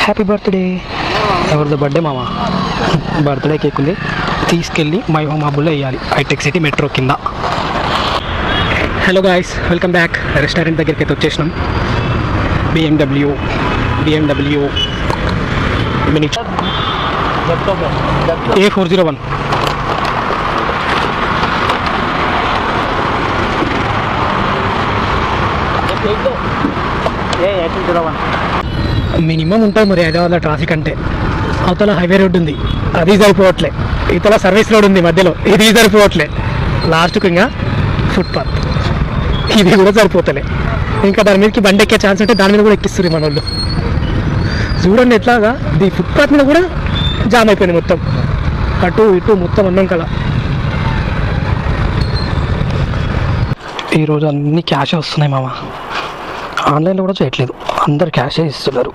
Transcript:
Happy birthday. ఎవరిదో birthday మామ. Birthday cake ఉంది, తీసుకెళ్ళి మై హోమ్ హబ్బులో వేయాలి, హైటెక్ సిటీ మెట్రో కింద. Hello guys, welcome back. Restaurant దగ్గరికి అయితే వచ్చేసినాం. BMW mini A401. మినిమం ఉంటుంది మరి హైదరాబాద్లో ట్రాఫిక్ అంటే. అవతల హైవే రోడ్ ఉంది, అది సరిపోవట్లే. ఇతల సర్వీస్ రోడ్ ఉంది మధ్యలో, ఇది సరిపోవట్లే. లాస్ట్కి ఇంకా ఫుట్పాత్, ఇది కూడా సరిపోతలే. ఇంకా దాని మీదకి బండి ఎక్కే ఛాన్స్ ఉంటే దాని మీద కూడా ఎక్కిస్తారు మన వాళ్ళు. చూడండి ఎట్లాగా ఈ ఫుట్పాత్ మీద కూడా జామ్ అయిపోయింది మొత్తం, అటు ఇటు మొత్తం అన్నం కదా. ఈరోజు అన్ని క్యాషే వస్తున్నాయి మామ, ఆన్లైన్లో కూడా చేయట్లేదు, అందరు క్యాషే ఇస్తున్నారు.